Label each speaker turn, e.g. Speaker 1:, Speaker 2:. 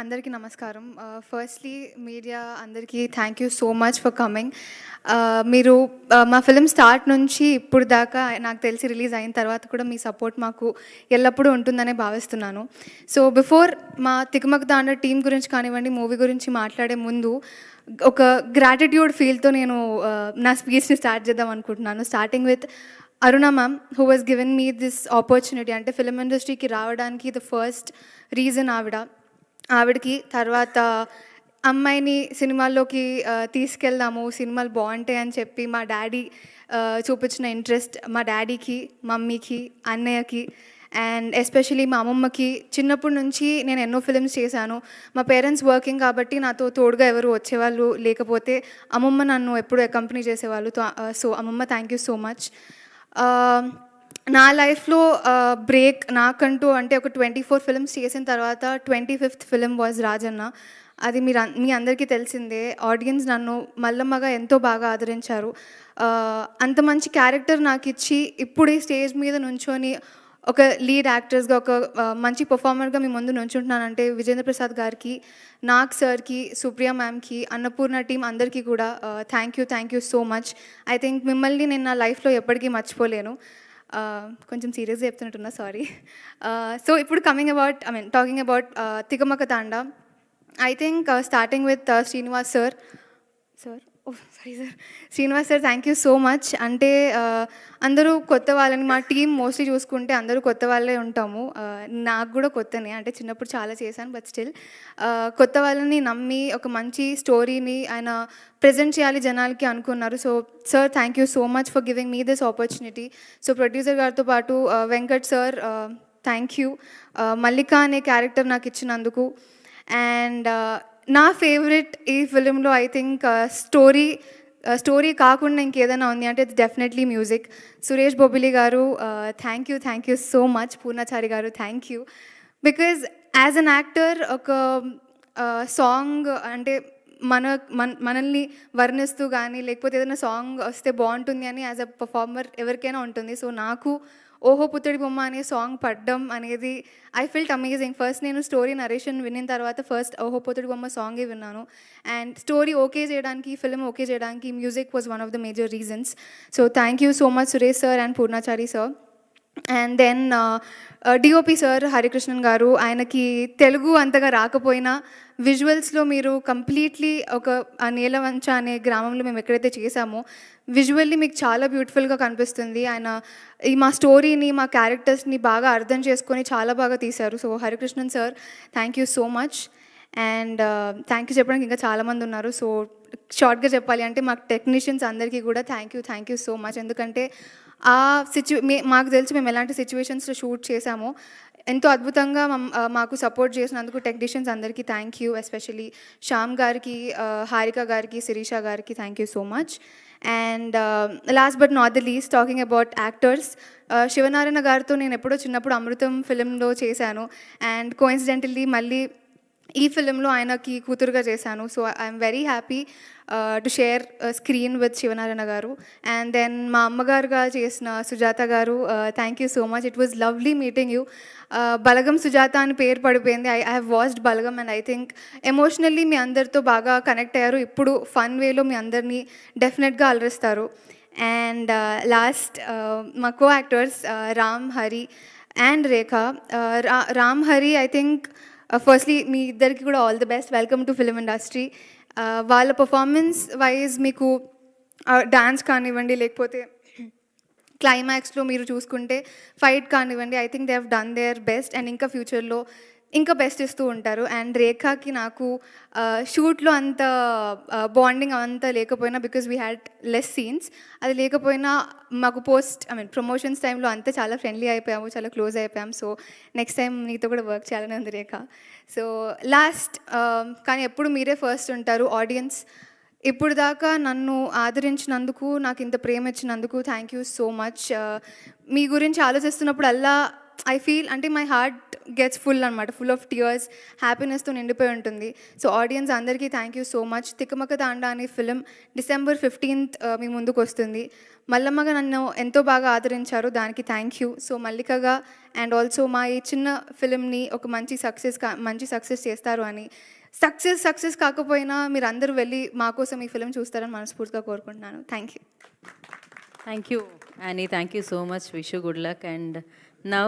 Speaker 1: అందరికీ నమస్కారం. Firstly media అందరికీ thank you so much for coming. మీరు మా ఫిల్మ్ స్టార్ట్ నుంచి ఇప్పుడు దాకా నాకు తెలిసి రిలీజ్ అయిన తర్వాత కూడా మీ సపోర్ట్ మాకు ఎల్లప్పుడూ ఉంటుందనే భావిస్తున్నాను. సో బిఫోర్ మా తికమక తాండ టీమ్ గురించి కానివ్వండి, మూవీ గురించి మాట్లాడే ముందు ఒక గ్రాటిట్యూడ్ ఫీల్‌తో నేను నా స్పీచ్‌ని స్టార్ట్ చేద్దాం అనుకుంటున్నాను. Starting with Aruna ma'am who was given me this opportunity. అంటే ఫిల్మ్ ఇండస్ట్రీకి రావడానికి ద ఫస్ట్ రీజన్ ఆవిడకి. తర్వాత అమ్మాయిని సినిమాల్లోకి తీసుకెళ్దాము, సినిమాలు బాగుంటాయి అని చెప్పి మా డాడీ చూపించిన ఇంట్రెస్ట్ మా డాడీకి, మమ్మీకి, అన్నయ్యకి అండ్ ఎస్పెషలీ మా అమ్మమ్మకి. చిన్నప్పటి నుంచి నేను ఎన్నో ఫిల్మ్స్ చేశాను. మా పేరెంట్స్ వర్కింగ్ కాబట్టి నాతో తోడుగా ఎవరు వచ్చేవాళ్ళు లేకపోతే అమ్మమ్మ నన్ను ఎప్పుడు అకంపెనీ చేసేవాళ్ళు. సో అమ్మమ్మ థ్యాంక్ యూ సో మచ్. నా లైఫ్లో బ్రేక్ నాకంటూ అంటే ఒక 24 ఫిల్మ్స్ చేసిన తర్వాత 25th ఫిల్మ్ వాజ్ రాజన్న. అది మీ అందరికీ తెలిసిందే. ఆడియన్స్ నన్ను మల్లమ్మగా ఎంతో బాగా ఆదరించారు. అంత మంచి క్యారెక్టర్ నాకు ఇచ్చి ఇప్పుడు ఈ స్టేజ్ మీద నుంచొని ఒక లీడ్ యాక్టర్స్గా ఒక మంచి పర్ఫార్మర్గా మీ ముందు నుంచుంటున్నానంటే విజేంద్ర ప్రసాద్ గారికి, నాగ్ సార్కి, సుప్రియ మ్యామ్కి, అన్నపూర్ణ టీం అందరికీ కూడా thank you so much. I think మిమ్మల్ని నేను నా లైఫ్లో ఎప్పటికీ మర్చిపోలేను. కొంచెం సీరియస్గా చెప్తున్నట్టున్నా, సారీ. సో ఇప్పుడు talking about Thikamaka Thanda. I think starting with Srinivas sir. Srinivas sir thank you so much. అంటే అందరూ కొత్త వాళ్ళని మా టీం మోస్ట్లీ చూసుకుంటే అందరూ కొత్త వాళ్ళే ఉంటాము. నాకు కూడా కొత్తనే, అంటే చిన్నప్పుడు చాలా చేశాను బట్ స్టిల్ కొత్త వాళ్ళని నమ్మి ఒక మంచి స్టోరీని ఆయన ప్రజెంట్ చేయాలి జనాలకి అనుకున్నారు. So sir thank you so much for giving me this opportunity. So producer గారితో పాటు వెంకట్ సార్ థ్యాంక్ యూ. మల్లిక అనే క్యారెక్టర్ నాకు ఇచ్చినందుకు. అండ్ నా ఫేవరెట్ ఈ ఫిలింలో ఐ థింక్ స్టోరీ కాకుండా ఇంకేదైనా ఉంది అంటే it's definitely music. Suresh Bobbili garu thank you so much. Purnachari garu thank you. Because as an actor ఒక సాంగ్ అంటే మనల్ని వర్ణిస్తూ కానీ లేకపోతే ఏదైనా సాంగ్ వస్తే బాగుంటుంది అని యాజ్ అ పర్ఫార్మర్ ఎవరికైనా ఉంటుంది. సో నాకు ఓహో పుత్తడి బొమ్మ అనే సాంగ్ పడ్డం అనేది ఐ ఫెల్ట్ అమేజింగ్. ఫస్ట్ నేను స్టోరీ నరేషన్ విన్న తర్వాత ఫస్ట్ ఓహో పుత్తడి బొమ్మ సాంగే విన్నాను. అండ్ స్టోరీ ఓకే చేయడానికి, ఫిల్మ్ ఓకే చేయడానికి music was one of the major reasons. So thank you so much Suresh sir and Purnachari sir. And then DOP sir Harikrishnan garu. ఆయనకి తెలుగు అంతగా రాకపోయినా విజువల్స్లో మీరు కంప్లీట్లీ ఒక నీలవంచ అనే గ్రామంలో మేము ఎక్కడైతే చేశామో విజువల్లీ మీకు చాలా బ్యూటిఫుల్గా కనిపిస్తుంది. ఆయన మా స్టోరీని, మా క్యారెక్టర్స్ని బాగా అర్థం చేసుకొని చాలా బాగా తీశారు. So Harikrishnan sir thank you so much. And thank you చెప్పడానికి ఇంకా చాలామంది ఉన్నారు. సో షార్ట్గా చెప్పాలి అంటే మాకు టెక్నీషియన్స్ అందరికీ కూడా థ్యాంక్ యూ సో మచ్. ఎందుకంటే ఆ మాకు తెలిసి మేము ఎలాంటి సిచ్యువేషన్స్లో షూట్ చేశామో ఎంతో అద్భుతంగా మాకు సపోర్ట్ చేసినందుకు టెక్నీషియన్స్ అందరికీ థ్యాంక్ యూ. ఎస్పెషలీ శ్యామ్ గారికి, హారిక గారికి, శిరీష గారికి thank you so much. And last but not the least talking about actors, Sivanarayana గారితో నేను ఎప్పుడో చిన్నప్పుడు అమృతం ఫిలింలో చేశాను. అండ్ కోఇన్సిడెంటల్లీ మళ్ళీ ఈ ఫిలింలో ఆయనకి కూతురుగా చేశాను. So I'm very happy to share screen with Shivanarayana garu. And then మా అమ్మగారుగా చేసిన Sujatha garu thank you so much. It was lovely meeting you. Balagam Sujatha అని పేరు పడిపోయింది. I have watched Balagam and I think emotionally మీ అందరితో బాగా కనెక్ట్ అయ్యారు. ఇప్పుడు ఫన్ వేలో మీ అందరినీ డెఫినెట్గా అలరిస్తారు. అండ్ లాస్ట్ మా co actors Ram, Hari and Rekha. Ram, Hari I think firstly మీ ఇద్దరికి కూడా all the best. Welcome to film industry. వాళ్ళ పర్ఫార్మెన్స్ వైజ్ మీకు డాన్స్ కానివ్వండి లేకపోతే క్లైమాక్స్లో మీరు చూసుకుంటే ఫైట్ కానివ్వండి, I think they have done their best and ఇంకా ఫ్యూచర్లో ఇంకా బెస్ట్ ఇస్తూ ఉంటారు. అండ్ రేఖాకి నాకు షూట్లో అంత బాండింగ్ అంతా లేకపోయినా because we had less scenes, అది లేకపోయినా మాకు ప్రమోషన్స్ టైంలో అంతా చాలా ఫ్రెండ్లీ అయిపోయాము, చాలా క్లోజ్ అయిపోయాము. సో నెక్స్ట్ టైం నీతో కూడా వర్క్ చేయాలని ఉంది రేఖ. సో లాస్ట్ కానీ ఎప్పుడు మీరే ఫస్ట్ ఉంటారు ఆడియన్స్. ఇప్పుడు దాకా నన్ను ఆదరించినందుకు, నాకు ఇంత ప్రేమ ఇచ్చినందుకు థ్యాంక్ యూ సో మచ్. మీ గురించి ఆలోచిస్తున్నప్పుడు అల్లా ఐ ఫీల్ అంటే మై హార్ట్ గెట్స్ ఫుల్ అనమాట, ఫుల్ ఆఫ్ టియర్స్, హ్యాపీనెస్తో నిండిపోయి ఉంటుంది. సో ఆడియన్స్ అందరికీ థ్యాంక్ యూ సో మచ్. తికమక తాండా అనే ఫిలిం December 15th మీ ముందుకు వస్తుంది. మల్లమ్మగా నన్ను ఎంతో బాగా ఆదరించారు, దానికి థ్యాంక్ యూ. సో మల్లికగా అండ్ ఆల్సో మా ఈ చిన్న ఫిలింని ఒక మంచి సక్సెస్ చేస్తారు అని, సక్సెస్ కాకపోయినా మీరు అందరూ వెళ్ళి మా కోసం ఈ ఫిలిం చూస్తారని మనస్ఫూర్తిగా కోరుకుంటున్నాను. Thank you.
Speaker 2: Thank you, Annie. Thank you so much. Wish you good luck. And now